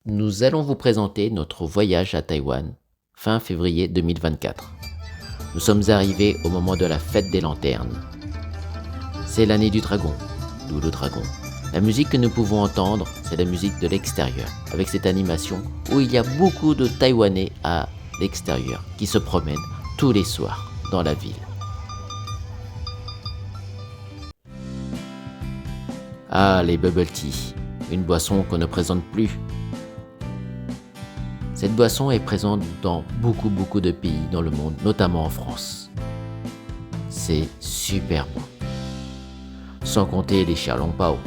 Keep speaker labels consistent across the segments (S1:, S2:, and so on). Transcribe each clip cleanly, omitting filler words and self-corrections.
S1: Nous allons vous présenter notre voyage à Taïwan, fin février 2024. Nous sommes arrivés au moment de la fête des lanternes. C'est l'année du dragon, d'où le dragon. La musique que nous pouvons entendre, c'est la musique de l'extérieur, avec cette animation où il y a beaucoup de Taïwanais à l'extérieur qui se promènent tous les soirs dans la ville. Ah, les bubble tea, une boisson qu'on ne présente plus. Cette boisson est présente dans beaucoup de pays dans le monde, notamment en France. C'est super bon. Sans compter les xiaolongbao,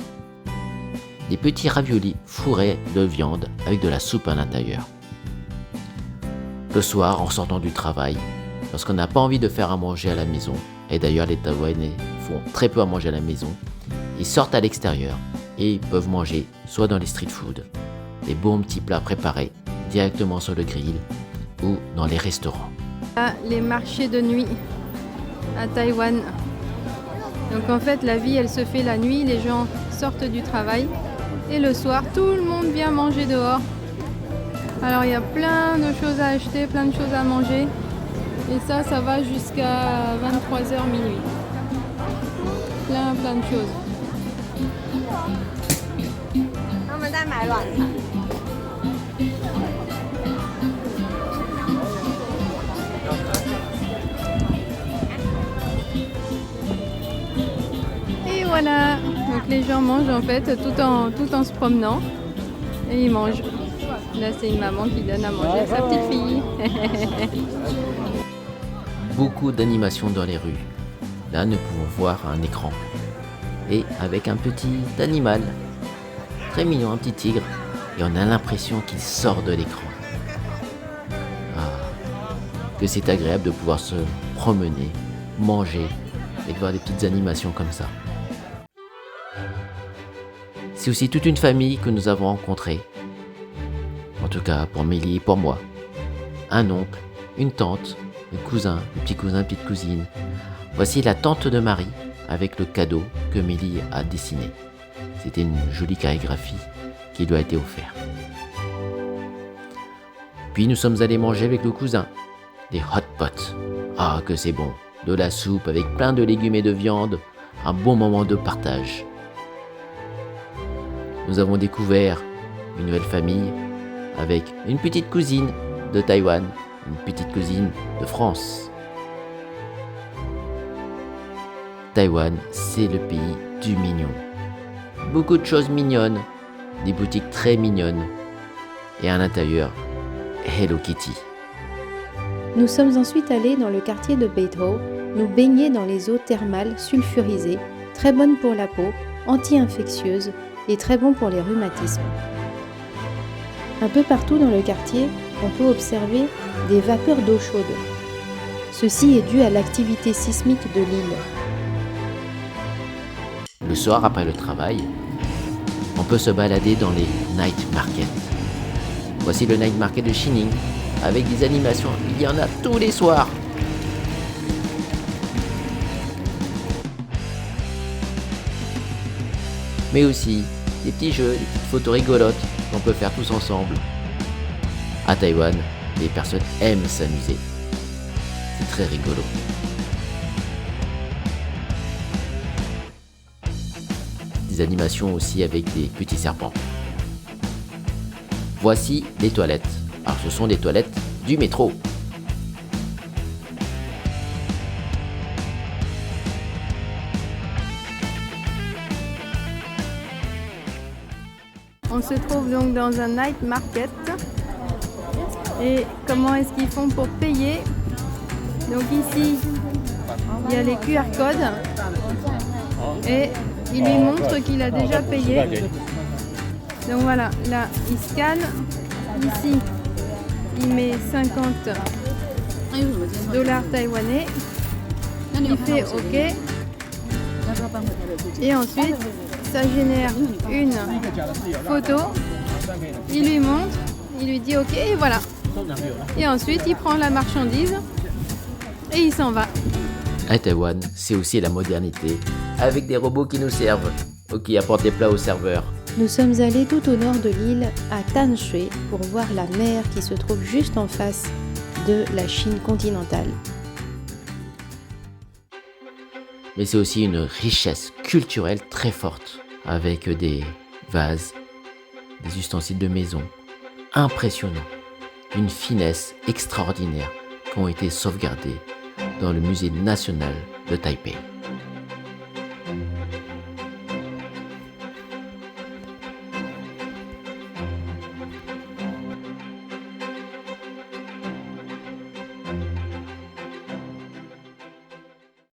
S1: des petits raviolis fourrés de viande avec de la soupe à l'intérieur. Le soir, en sortant du travail, lorsqu'on n'a pas envie de faire à manger à la maison, et d'ailleurs les Taïwanais font très peu à manger à la maison, ils sortent à l'extérieur et ils peuvent manger soit dans les street food, des bons petits plats préparés directement sur le grill ou dans les restaurants.
S2: Les marchés de nuit à Taïwan. Donc en fait la vie elle se fait la nuit, les gens sortent du travail et le soir tout le monde vient manger dehors. Alors il y a plein de choses à acheter, plein de choses à manger et ça va jusqu'à 23h minuit. Plein de choses. Et voilà, donc les gens mangent en fait tout en se promenant et ils mangent. Là c'est une maman qui donne à manger à sa petite fille.
S1: Beaucoup d'animations dans les rues. Là, nous pouvons voir un écran et avec un petit animal très mignon, un petit tigre, et on a l'impression qu'il sort de l'écran. Ah, que c'est agréable de pouvoir se promener, manger et de voir des petites animations comme ça. C'est aussi toute une famille que nous avons rencontrée. En tout cas pour Mélie et pour moi. Un oncle, une tante, un cousin, un petit cousin, une petite cousine. Voici la tante de Marie avec le cadeau que Mélie a dessiné. C'était une jolie calligraphie qui lui a été offerte. Puis nous sommes allés manger avec le cousin des hot pots. Ah que c'est bon, de la soupe avec plein de légumes et de viande, un bon moment de partage. Nous avons découvert une nouvelle famille avec une petite cousine de Taïwan, une petite cousine de France. Taïwan, c'est le pays du mignon. Beaucoup de choses mignonnes, des boutiques très mignonnes et à l'intérieur, Hello Kitty.
S3: Nous sommes ensuite allés dans le quartier de Beidou, nous baigner dans les eaux thermales sulfurisées, très bonnes pour la peau, anti-infectieuses et très bon pour les rhumatismes. Un peu partout dans le quartier, on peut observer des vapeurs d'eau chaude. Ceci est dû à l'activité sismique de l'île.
S1: Le soir, après le travail, on peut se balader dans les night markets. Voici le night market de Xining, avec des animations, il y en a tous les soirs. Mais aussi des petits jeux, des petites photos rigolotes qu'on peut faire tous ensemble. À Taïwan, les personnes aiment s'amuser. C'est très rigolo. Des animations aussi avec des petits serpents. Voici les toilettes. Alors ce sont les toilettes du métro.
S2: On se trouve donc dans un night market. Et comment est-ce qu'ils font pour payer? Donc ici, il y a les QR codes. Et il lui montre qu'il a déjà payé. Donc voilà, là, il scanne. Ici, il met 50 $ taïwanais. Il fait OK. Et ensuite, ça génère une photo. Il lui montre, il lui dit OK et voilà. Et ensuite, il prend la marchandise et il s'en va.
S1: À Taïwan, c'est aussi la modernité, avec des robots qui nous servent ou qui apportent des plats aux serveurs.
S3: Nous sommes allés tout au nord de l'île, à Tanshui, pour voir la mer qui se trouve juste en face de la Chine continentale.
S1: Mais c'est aussi une richesse culturelle très forte, avec des vases, des ustensiles de maison impressionnants, d'une finesse extraordinaire qui ont été sauvegardés dans le musée national de Taipei.